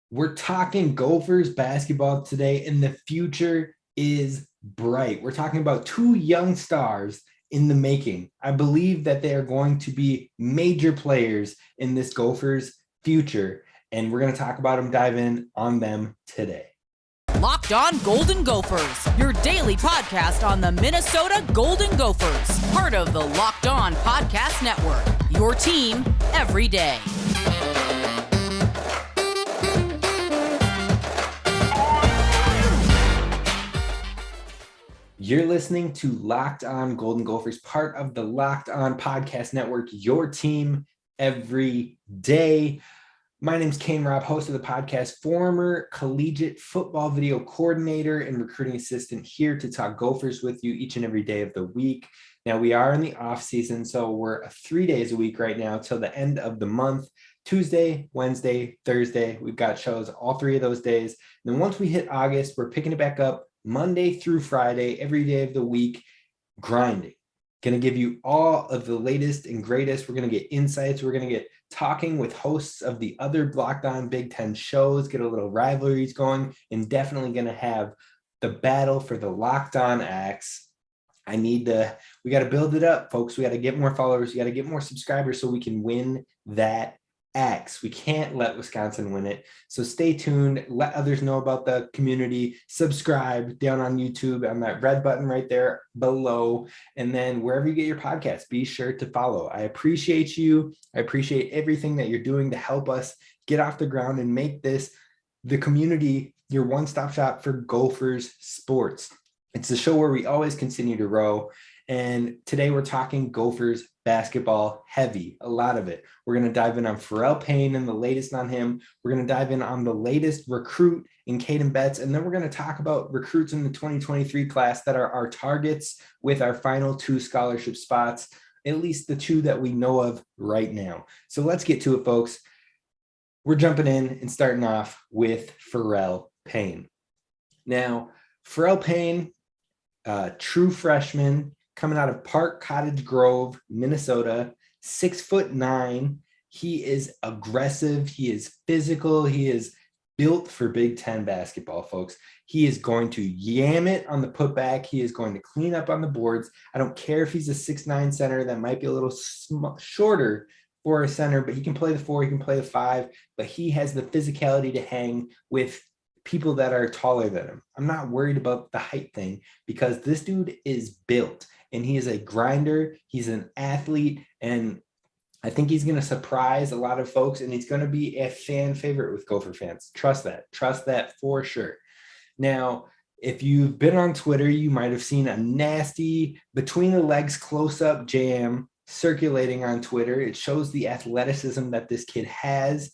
We're talking Gophers basketball today, and the future is bright. We're talking about two young stars in the making. I believe that they are going to be major players in this Gophers future, and we're going to talk about them, dive in on them today. Locked On Golden Gophers, your daily podcast on the Minnesota Golden Gophers, part of the Locked On Podcast Network, your team every day. You're listening to Locked On Golden Gophers, part of the Locked On Podcast Network, your team every day. My name's Kane Rob, host of the podcast, former collegiate football video coordinator and recruiting assistant, here to talk Gophers with you each and every day of the week. Now, we are in the off season, so we're 3 days a week right now till the end of the month. Tuesday, Wednesday, Thursday, we've got shows all 3 of those days. And then once we hit August, we're picking it back up Monday through Friday, every day of the week, grinding. Going to give you all of the latest and greatest. We're going to get insights. We're going to get talking with hosts of the other Locked On Big Ten shows, get a little rivalries going, and definitely going to have the battle for the Locked On Axe. We got to build it up, folks. We got to get more followers. We got to get more subscribers so we can win that Axe. We can't let Wisconsin win it. So stay tuned. Let others know about the community. Subscribe down on YouTube on that red button right there below. And then wherever you get your podcasts, be sure to follow. I appreciate you. I appreciate everything that you're doing to help us get off the ground and make this, the community, your one-stop shop for Gophers sports. It's the show where we always continue to row. And today we're talking Gophers basketball heavy, a lot of it. We're going to dive in on Pharrel Payne and the latest on him. We're going to dive in on the latest recruit in Kadyn Betts. And then we're going to talk about recruits in the 2023 class that are our targets with our final 2 scholarship spots, at least the 2 that we know of right now. So let's get to it, folks. We're jumping in and starting off with Pharrel Payne. Now, Pharrel Payne, true freshman, coming out of Park Cottage Grove, Minnesota, 6'9". He is aggressive. He is physical. He is built for Big Ten basketball, folks. He is going to yam it on the putback. He is going to clean up on the boards. I don't care if he's a 6'9" center that might be a little shorter for a center, but he can play the 4, he can play the 5, but he has the physicality to hang with people that are taller than him. I'm not worried about the height thing because this dude is built. And he is a grinder. He's an athlete. And I think he's going to surprise a lot of folks. And he's going to be a fan favorite with Gopher fans. Trust that. Trust that for sure. Now, if you've been on Twitter, you might have seen a nasty between the legs close-up jam circulating on Twitter. It shows the athleticism that this kid has.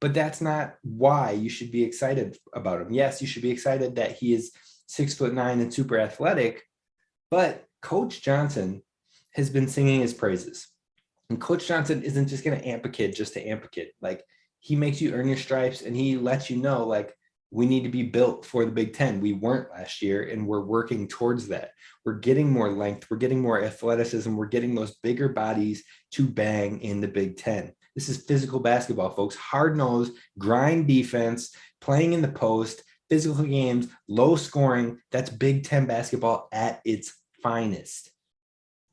But that's not why you should be excited about him. Yes, you should be excited that he is 6'9" and super athletic. But Coach Johnson has been singing his praises. And Coach Johnson isn't just going to amp a kid just to amp a kid. Like, he makes you earn your stripes and he lets you know, like, we need to be built for the Big Ten. We weren't last year and we're working towards that. We're getting more length. We're getting more athleticism. We're getting those bigger bodies to bang in the Big Ten. This is physical basketball, folks. Hard-nosed, grind defense, playing in the post, physical games, low scoring. That's Big Ten basketball at its finest.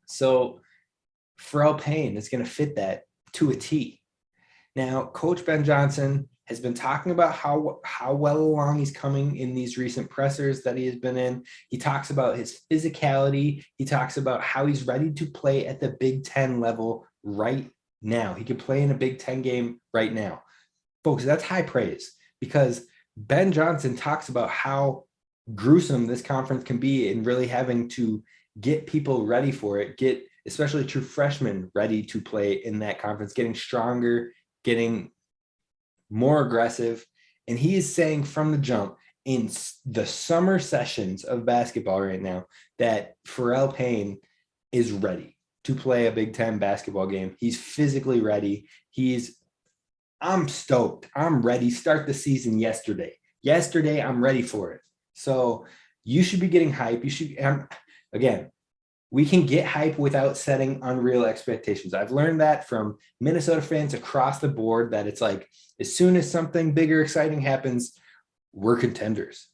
So Pharrel Payne is going to fit that to a T. Now, Coach Ben Johnson has been talking about how well along he's coming in these recent pressers that he has been in. He talks about his physicality. He talks about how he's ready to play at the Big Ten level right now. He could play in a Big Ten game right now. Folks, that's high praise because Ben Johnson talks about how gruesome this conference can be and really having to get people ready for it, get especially true freshmen ready to play in that conference, getting stronger, getting more aggressive. And he is saying from the jump in the summer sessions of basketball right now that Pharrel Payne is ready to play a Big Ten basketball game. He's physically ready. I'm stoked. I'm ready. Start the season yesterday. I'm ready for it. So you should be getting hype. You should, again, we can get hype without setting unreal expectations. I've learned that from Minnesota fans across the board, that it's like, as soon as something bigger, exciting happens, we're contenders.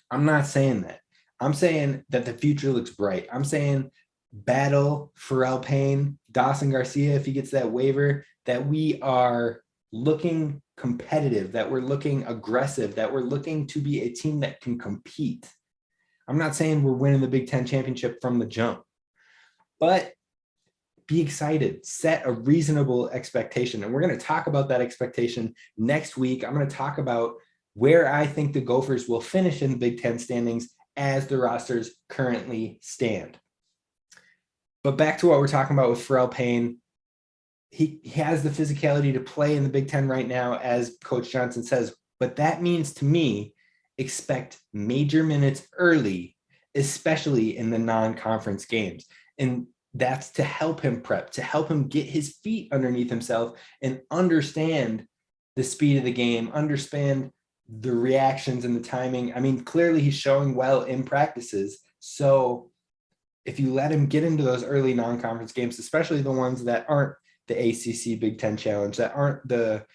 I'm not saying that. I'm saying that the future looks bright. I'm saying battle Pharrell Payne, Dawson Garcia, if he gets that waiver, that we are looking competitive, that we're looking aggressive, that we're looking to be a team that can compete. I'm not saying we're winning the Big Ten championship from the jump, but be excited, set a reasonable expectation. And we're going to talk about that expectation next week. I'm going to talk about where I think the Gophers will finish in the Big Ten standings as the rosters currently stand. But back to what we're talking about with Pharrell Payne. He has the physicality to play in the Big Ten right now, as Coach Johnson says, but that means to me, expect major minutes early, especially in the non-conference games. And that's to help him prep, to help him get his feet underneath himself and understand the speed of the game, understand the reactions and the timing. I mean, clearly he's showing well in practices. So if you let him get into those early non-conference games, especially the ones that aren't the ACC Big Ten Challenge, that aren't the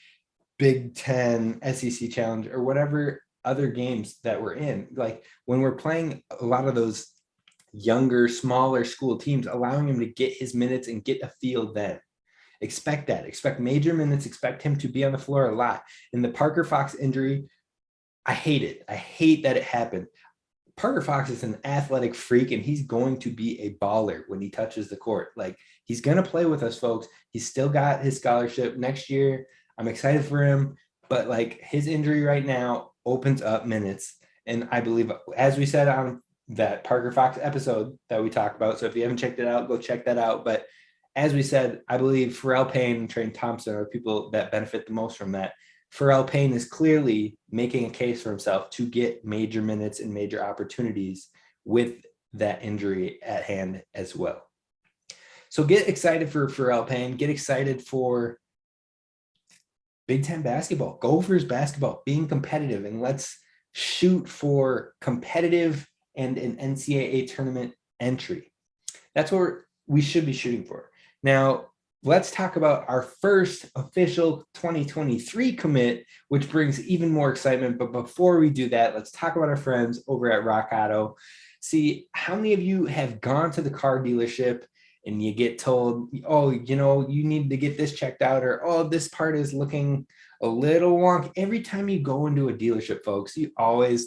Big Ten SEC Challenge, or whatever other games that we're in, like when we're playing a lot of those younger, smaller school teams, allowing him to get his minutes and get a feel then. Expect that. Expect major minutes. Expect him to be on the floor a lot. And the Parker Fox injury, I hate it. I hate that it happened. Parker Fox is an athletic freak, and he's going to be a baller when he touches the court. Like, he's going to play with us, folks. He's still got his scholarship next year. I'm excited for him, but like, his injury right now opens up minutes. And I believe, as we said on that Parker Fox episode that we talked about, so if you haven't checked it out, go check that out. But as we said, I believe Pharrell Payne and Trent Thompson are people that benefit the most from that. Pharrell Payne is clearly making a case for himself to get major minutes and major opportunities with that injury at hand as well. So get excited for Pharrell Payne. Get excited for Big Ten basketball, Gophers basketball, being competitive, and let's shoot for competitive and an NCAA tournament entry. That's what we should be shooting for. Now, let's talk about our first official 2023 commit, which brings even more excitement. But before we do that, let's talk about our friends over at Rock Auto. See, how many of you have gone to the car dealership and you get told, oh, you know, you need to get this checked out, or, oh, this part is looking a little wonky. Every time you go into a dealership, folks,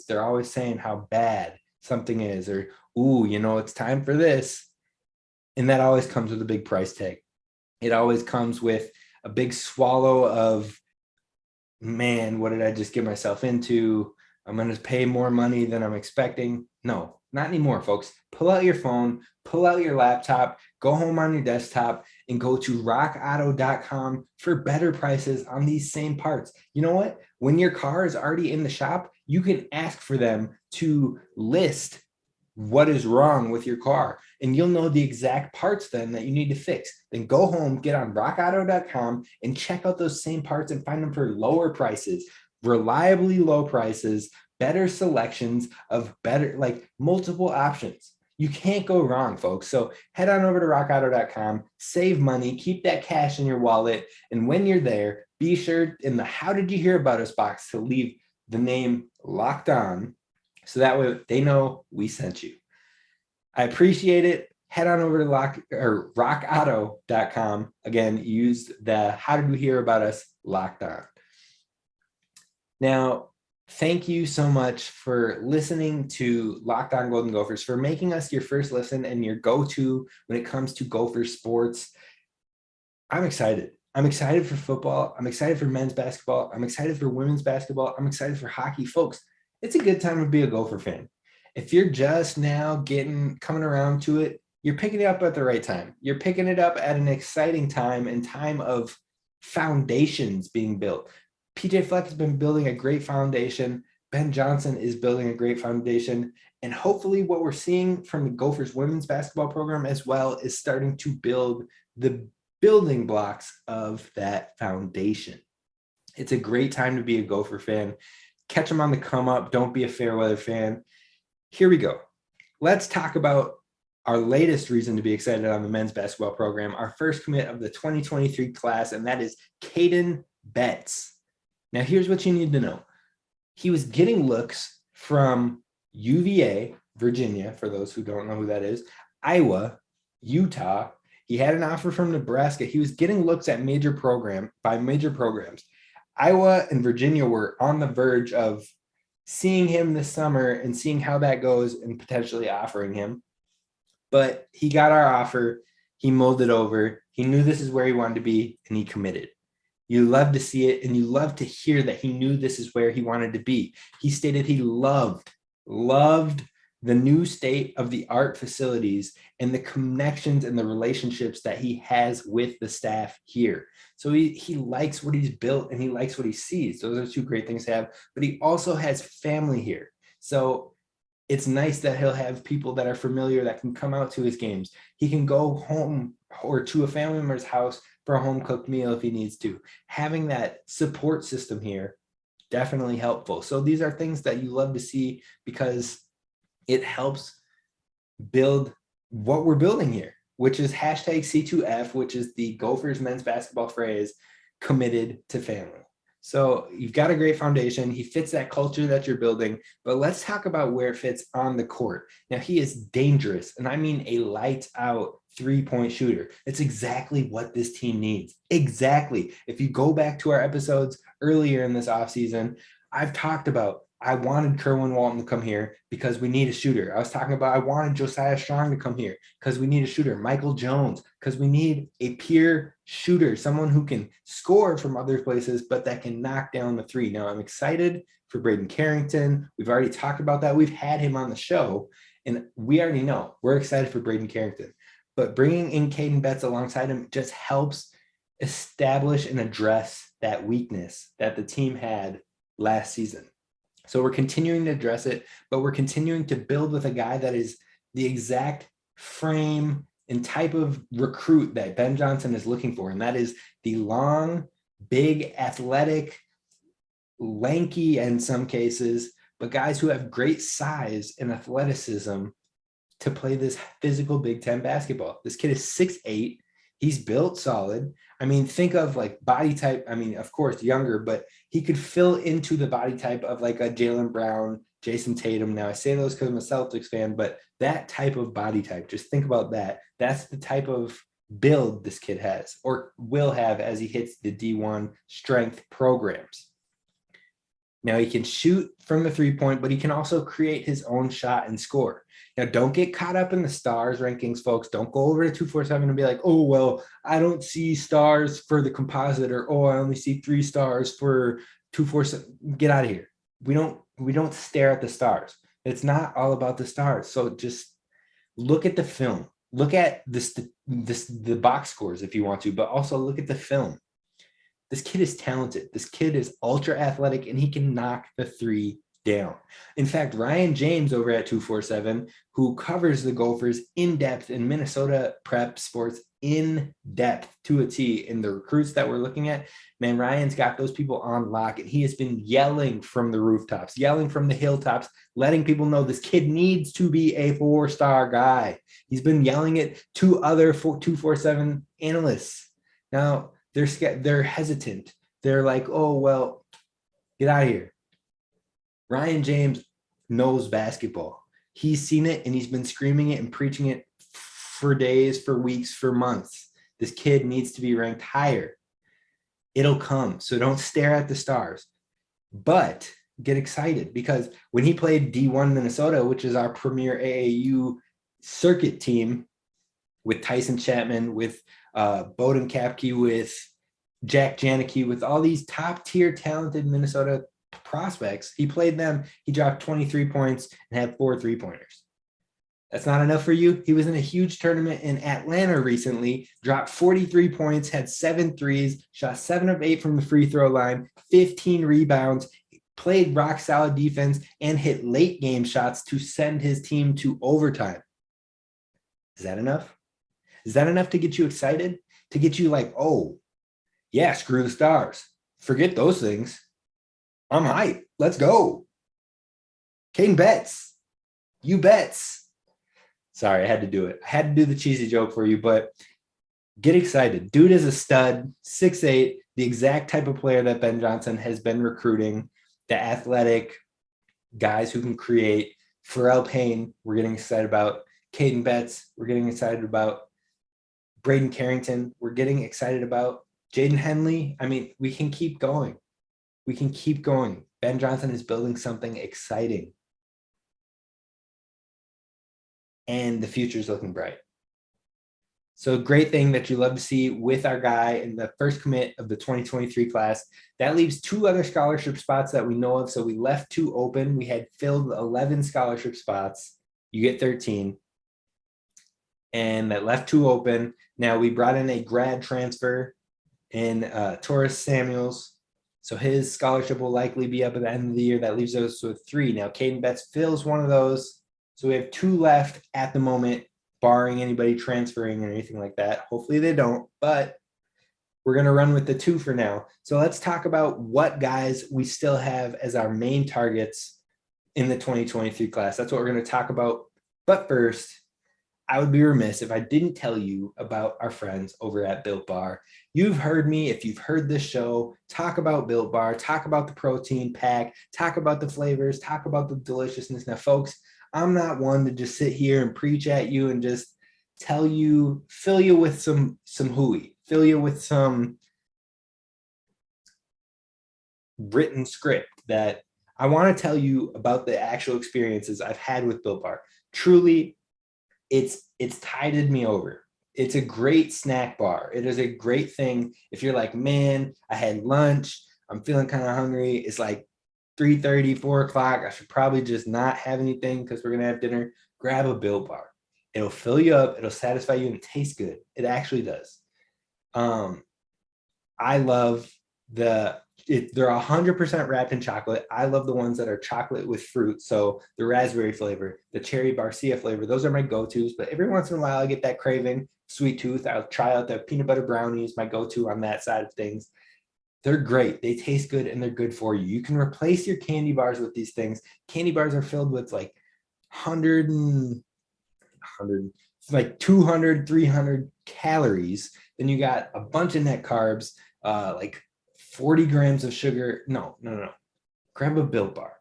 they're always saying how bad something is, or, ooh, you know, it's time for this. And that always comes with a big price tag. It always comes with a big swallow of, man, what did I just get myself into? I'm going to pay more money than I'm expecting. No, not anymore, folks. Pull out your phone, pull out your laptop, go home on your desktop, and go to rockauto.com for better prices on these same parts. You know what? When your car is already in the shop, you can ask for them to list what is wrong with your car, and you'll know the exact parts then that you need to fix. Then go home, get on rockauto.com and check out those same parts and find them for lower prices, reliably low prices, better selections of better, like, multiple options. You can't go wrong, folks. So head on over to rockauto.com, save money, keep that cash in your wallet. And when you're there, be sure in the How Did You Hear About Us box to leave the name Locked On, so that way they know we sent you. I appreciate it. Head on over to rockauto.com. Again, use the How Did We Hear About Us Locked On. Now, thank you so much for listening to Locked On Golden Gophers, for making us your first listen and your go-to when it comes to Gopher sports. I'm excited. I'm excited for football. I'm excited for men's basketball. I'm excited for women's basketball. I'm excited for hockey. Folks, it's a good time to be a Gopher fan. If you're just now coming around to it, you're picking it up at the right time. You're picking it up at an exciting time, and time of foundations being built. PJ Fleck has been building a great foundation. Ben Johnson is building a great foundation. And hopefully what we're seeing from the Gophers women's basketball program as well is starting to build the building blocks of that foundation. It's a great time to be a Gopher fan. Catch them on the come up. Don't be a fair weather fan. Here we go. Let's talk about our latest reason to be excited on the men's basketball program, our first commit of the 2023 class, and that is Kadyn Betts. Now, here's what you need to know. He was getting looks from UVA, Virginia, for those who don't know who that is, Iowa, Utah. He had an offer from Nebraska. He was getting looks at major programs. Iowa and Virginia were on the verge of seeing him this summer and seeing how that goes and potentially offering him. But he got our offer. He mulled it over. He knew this is where he wanted to be, and he committed. You love to see it, and you love to hear that he knew this is where he wanted to be. He stated he loved the new state-of-the-art facilities and the connections and the relationships that he has with the staff here. So he likes what he's built, and he likes what he sees. Those are two great things to have, but he also has family here. So it's nice that he'll have people that are familiar that can come out to his games. He can go home or to a family member's house for a home cooked meal if he needs to. Having that support system here, definitely helpful. So these are things that you love to see because it helps build what we're building here, which is hashtag C2F, which is the Gophers men's basketball phrase, committed to family. So you've got a great foundation. He fits that culture that you're building, but let's talk about where it fits on the court. Now, he is dangerous, and I mean a lights out three-point shooter. It's exactly what this team needs. Exactly. If you go back to our episodes earlier in this offseason, I've talked about I wanted Kerwin Walton to come here because we need a shooter. I was talking about I wanted Josiah Strong to come here because we need a shooter. Michael Jones, because we need a pure shooter, someone who can score from other places, but that can knock down the three. Now, I'm excited for Braden Carrington. We've already talked about that. We've had him on the show, and we already know we're excited for Braden Carrington. But bringing in Kadyn Betts alongside him just helps establish and address that weakness that the team had last season. So we're continuing to address it, but we're continuing to build with a guy that is the exact frame and type of recruit that Ben Johnson is looking for. And that is the long, big, athletic, lanky in some cases, but guys who have great size and athleticism to play this physical Big Ten basketball. This kid is 6'8". He's built solid. I mean, think of like body type. I mean, of course, younger, but he could fill into the body type of like a Jaylen Brown, Jason Tatum. Now, I say those because I'm a Celtics fan, but that type of body type, just think about that. That's the type of build this kid has or will have as he hits the D1 strength programs. Now, he can shoot from the three-point, but he can also create his own shot and score. Now, don't get caught up in the stars rankings, folks. Don't go over to 247 and be like, oh, well, I don't see stars for the composite, or, oh, I only see 3 stars for 247. Get out of here. We don't stare at the stars. It's not all about the stars. So just look at the film. Look at the box scores if you want to, but also look at the film. This kid is talented. This kid is ultra athletic, and he can knock the three down. In fact, Ryan James over at 247, who covers the Gophers in depth in Minnesota prep sports in depth to a T in the recruits that we're looking at, man, Ryan's got those people on lock, and he has been yelling from the rooftops, yelling from the hilltops, letting people know this kid needs to be a 4-star guy. He's been yelling it to other 247 analysts. Now, they're hesitant. They're like, oh, well, get out of here. Ryan James knows basketball. He's seen it, and he's been screaming it and preaching it for days, for weeks, for months. This kid needs to be ranked higher. It'll come. So don't stare at the stars. But get excited, because when he played D1 Minnesota, which is our premier AAU circuit team, with Tyson Chapman, with Bowdoin Khaki, with Jack Janicki, with all these top-tier talented Minnesota prospects, he played them. He dropped 23 points and had 4 3-pointers. That's not enough for you. He was in a huge tournament in Atlanta recently, dropped 43 points, had 7 threes, shot 7 of 8 from the free throw line, 15 rebounds, played rock-solid defense, and hit late-game shots to send his team to overtime. Is that enough? Is that enough to get you excited? To get you like, oh, yeah, screw the stars. Forget those things. I'm hyped. Let's go. Kadyn Betts. You bets. Sorry, I had to do it. I had to do the cheesy joke for you, but get excited. Dude is a stud, 6'8", the exact type of player that Ben Johnson has been recruiting, the athletic guys who can create. Pharrel Payne, we're getting excited about. Kadyn Betts, we're getting excited about. Braden Carrington, we're getting excited about. Jaden Henley, I mean, we can keep going. We can keep going. Ben Johnson is building something exciting. And the future is looking bright. So great thing that you love to see with our guy in the first commit of the 2023 class. That leaves 2 other scholarship spots that we know of. So we left 2 open. We had filled 11 scholarship spots. You get 13. And that left 2 open. Now we brought in a grad transfer in Taurus Samuels. So his scholarship will likely be up at the end of the year. That leaves us with 3. Now Kadyn Betts fills one of those. So we have 2 left at the moment, barring anybody transferring or anything like that. Hopefully they don't, but we're going to run with the 2 for now. So let's talk about what guys we still have as our main targets in the 2023 class. That's what we're going to talk about. But first, I would be remiss if I didn't tell you about our friends over at Built Bar. You've heard me, if you've heard this show, talk about Built Bar, talk about the protein pack, talk about the flavors, talk about the deliciousness. Now, folks, I'm not one to just sit here and preach at you and just tell you, fill you with some hooey, fill you with some written script. That I want to tell you about the actual experiences I've had with Built Bar. Truly, it's tided me over. It's a great snack bar. It is a great thing if you're like, man, I had lunch, I'm feeling kind of hungry, it's like 3:30, 4 o'clock. I should probably just not have anything because we're going to have dinner. Grab a Built Bar. It'll fill you up. It'll satisfy you, and it tastes good. It actually does. I love they're 100% wrapped in chocolate. I love the ones that are chocolate with fruit. So the raspberry flavor, the cherry barcia flavor, those are my go-tos. But every once in a while, I get that craving, sweet tooth. I'll try out the peanut butter brownies, my go-to on that side of things. They're great. They taste good and they're good for you. You can replace your candy bars with these things. Candy bars are filled with like 200, 300 calories. Then you got a bunch of net carbs, like 40 grams of sugar. No. Grab a Built Bar.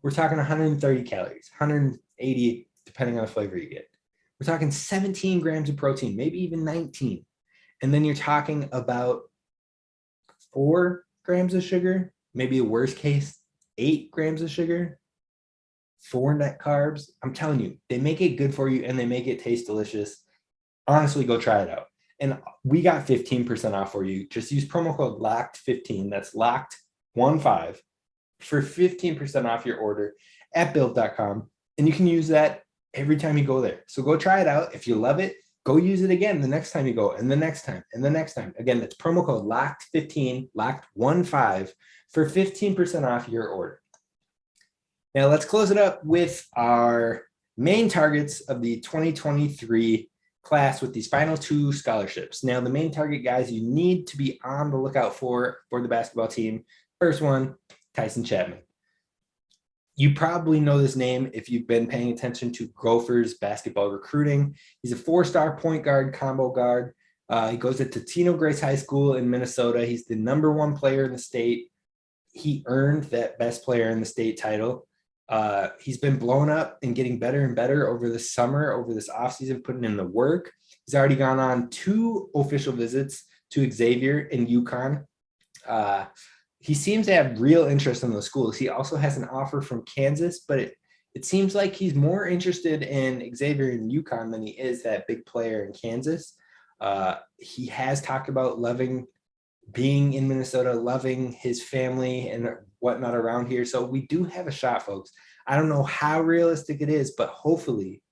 We're talking 130 calories, 180, depending on the flavor you get. We're talking 17 grams of protein, maybe even 19. And then you're talking about 4 grams of sugar, maybe a worst case, 8 grams of sugar, 4 net carbs. I'm telling you, they make it good for you and they make it taste delicious. Honestly, go try it out. And we got 15% off for you. Just use promo code LOCKED15. That's LOCKED15 for 15% off your order at built.com. And you can use that every time you go there. So go try it out. If you love it, go use it again the next time you go, and the next time, and the next time. Again, that's promo code LOCKED15, LOCKED15 for 15% off your order. Now let's close it up with our main targets of the 2023 class with these final 2 scholarships. Now the main target guys you need to be on the lookout for the basketball team. First one, Tyson Chapman. You probably know this name if you've been paying attention to Gophers basketball recruiting. He's a 4-star point guard, combo guard. He goes to Totino Grace High School in Minnesota. He's the #1 player in the state. He earned that best player in the state title. He's been blown up and getting better and better over the summer, over this offseason, putting in the work. He's already gone on 2 official visits to Xavier in UConn. He seems to have real interest in those schools. He also has an offer from Kansas, but it seems like he's more interested in Xavier and UConn than he is that big player in Kansas. He has talked about loving being in Minnesota, loving his family and whatnot around here. So we do have a shot, folks. I don't know how realistic it is, but hopefully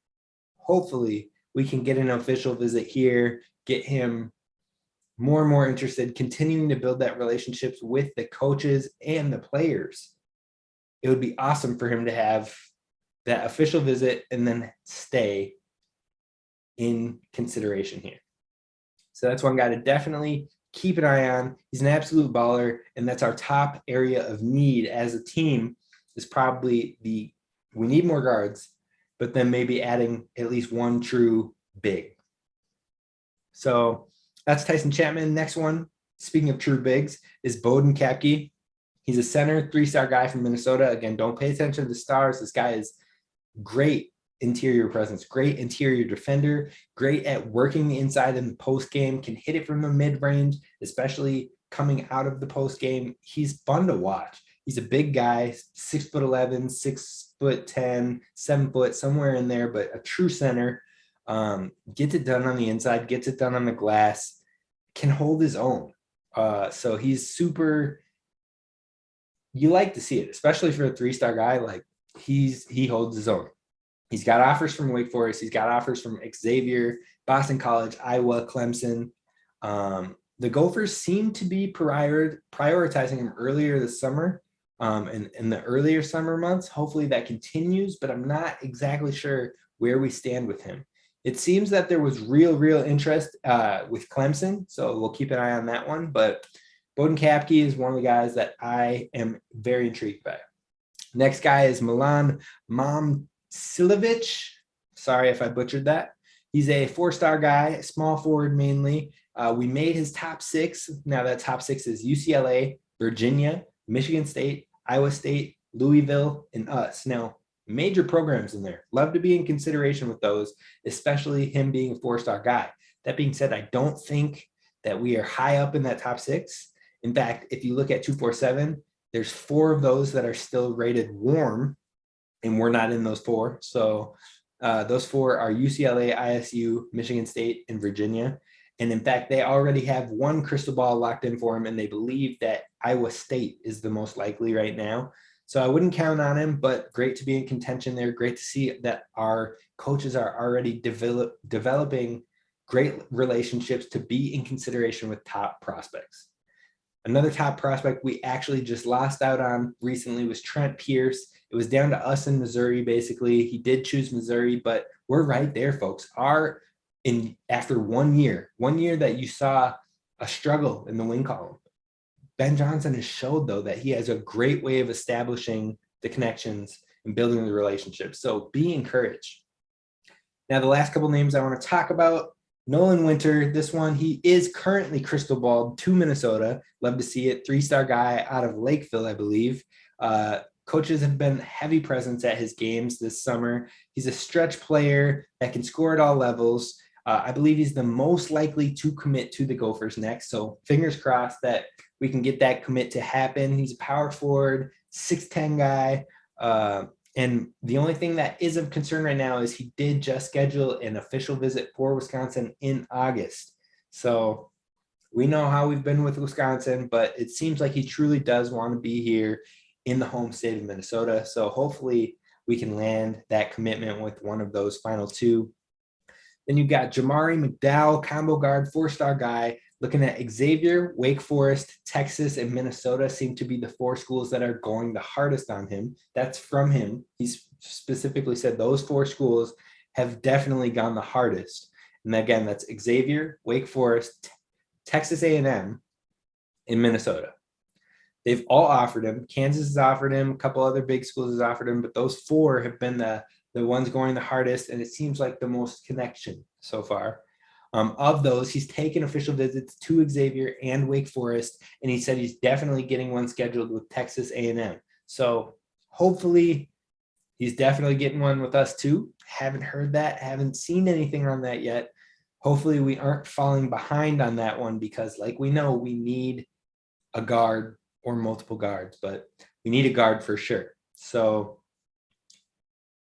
we can get an official visit here, get him more and more interested, continuing to build that relationships with the coaches and the players. It would be awesome for him to have that official visit and then stay in consideration here. So that's one guy to definitely keep an eye on. He's an absolute baller, and that's our top area of need as a team. Is probably we need more guards, but then maybe adding at least one true big. So that's Tyson Chapman. Next one, speaking of true bigs, is Bowdoin Khaki. He's a center, 3-star guy from Minnesota. Again, don't pay attention to the stars. This guy is great interior presence, great interior defender, great at working the inside in the post game, can hit it from the mid-range, especially coming out of the post game. He's fun to watch. He's a big guy, 6'11", 6'10", 7 foot, somewhere in there, but a true center. Gets it done on the inside, gets it done on the glass, can hold his own. So he's super, you like to see it, especially for a 3-star guy. Like he holds his own. He's got offers from Wake Forest. He's got offers from Xavier, Boston College, Iowa, Clemson. The Gophers seem to be prioritizing him earlier this summer, in the earlier summer months. Hopefully that continues, but I'm not exactly sure where we stand with him. It seems that there was real interest with Clemson, so we'll keep an eye on that one. But Bowdoin Khaki is one of the guys that I am very intrigued by. Next guy is Milan Momcilovic. Sorry if I butchered that. He's a 4-star guy, small forward mainly. We made his top 6. Now that top 6 is UCLA, Virginia, Michigan State, Iowa State, Louisville, and us. Now, major programs in there. Love to be in consideration with those, especially him being a 4-star guy. That being said, I don't think that we are high up in that top 6. In fact, if you look at 247, there's 4 of those that are still rated warm, and we're not in those 4. So those 4 are UCLA, ISU, Michigan State, and Virginia. And in fact, they already have one crystal ball locked in for him, and they believe that Iowa State is the most likely right now. So I wouldn't count on him, but great to be in contention there. Great to see that our coaches are already developing great relationships to be in consideration with top prospects. Another top prospect we actually just lost out on recently was Trent Pierce. It was down to us in Missouri, basically. He did choose Missouri, but we're right there, folks. After 1 year that you saw a struggle in the win column, Ben Johnson has showed, though, that he has a great way of establishing the connections and building the relationships. So be encouraged. Now, the last couple names I want to talk about, Nolan Winter. This one, he is currently crystal balled to Minnesota. Love to see it. 3-star guy out of Lakeville, I believe. Coaches have been heavy presence at his games this summer. He's a stretch player that can score at all levels. I believe he's the most likely to commit to the Gophers next. So fingers crossed that we can get that commit to happen. He's a power forward, 6'10" guy. And the only thing that is of concern right now is he did just schedule an official visit for Wisconsin in August. So we know how we've been with Wisconsin, but it seems like he truly does want to be here in the home state of Minnesota. So hopefully we can land that commitment with one of those final 2. Then you've got Jamari McDowell, combo guard, 4-star guy. Looking at Xavier, Wake Forest, Texas, and Minnesota seem to be the 4 schools that are going the hardest on him. That's from him. He's specifically said those 4 schools have definitely gone the hardest. And again, that's Xavier, Wake Forest, Texas A&M, and Minnesota. They've all offered him. Kansas has offered him. A couple other big schools has offered him, but those 4 have been the ones going the hardest, and it seems like the most connection so far. Of those, he's taken official visits to Xavier and Wake Forest, and he said he's definitely getting one scheduled with Texas A&M. So hopefully he's definitely getting one with us too. Haven't heard that, haven't seen anything on that yet. Hopefully we aren't falling behind on that one, because like we know, we need a guard or multiple guards, but we need a guard for sure. So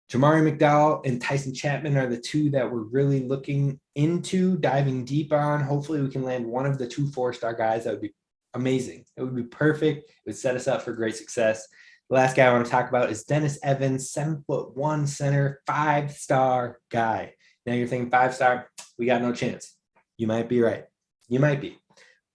Jamari McDowell and Tyson Chapman are the 2 that we're really looking into, diving deep on. Hopefully we can land one of the 2 4-star guys. That would be amazing. It would be perfect. It would set us up for great success. The last guy I want to talk about is Dennis Evans, 7'1" center, 5-star guy. Now you're thinking 5-star, we got no chance. You might be right. You might be.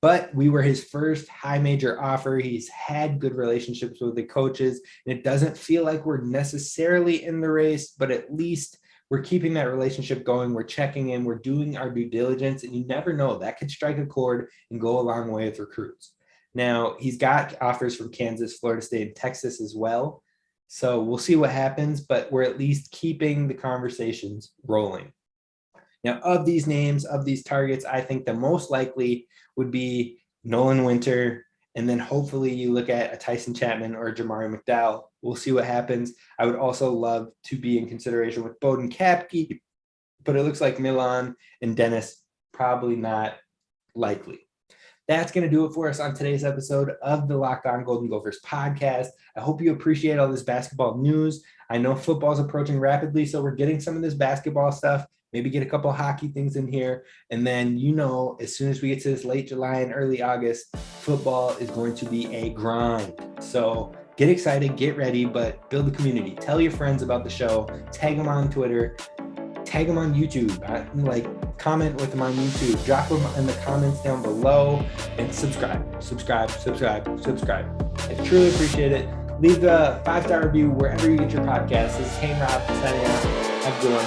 But we were his first high major offer. He's had good relationships with the coaches, and it doesn't feel like we're necessarily in the race, but at least we're keeping that relationship going. We're checking in. We're doing our due diligence, and you never know. That could strike a chord and go a long way with recruits. Now, he's got offers from Kansas, Florida State, and Texas as well. So we'll see what happens, but we're at least keeping the conversations rolling. Now, of these names, of these targets, I think the most likely would be Nolan Winter, and then hopefully you look at a Tyson Chapman or a Jamari McDowell. We'll see what happens. I would also love to be in consideration with Bowdoin Khaki, but it looks like Milan and Dennis probably not likely. That's going to do it for us on today's episode of the Locked On Golden Gophers podcast. I hope you appreciate all this basketball news. I know football is approaching rapidly, so we're getting some of this basketball stuff, maybe get a couple of hockey things in here. And then, as soon as we get to this late July and early August, football is going to be a grind. So get excited, get ready, but build a community. Tell your friends about the show. Tag them on Twitter. Tag them on YouTube. Comment with them on YouTube. Drop them in the comments down below and subscribe. I truly appreciate it. Leave the 5-star review wherever you get your podcast. This is Kane Rob signing out. Have a good one.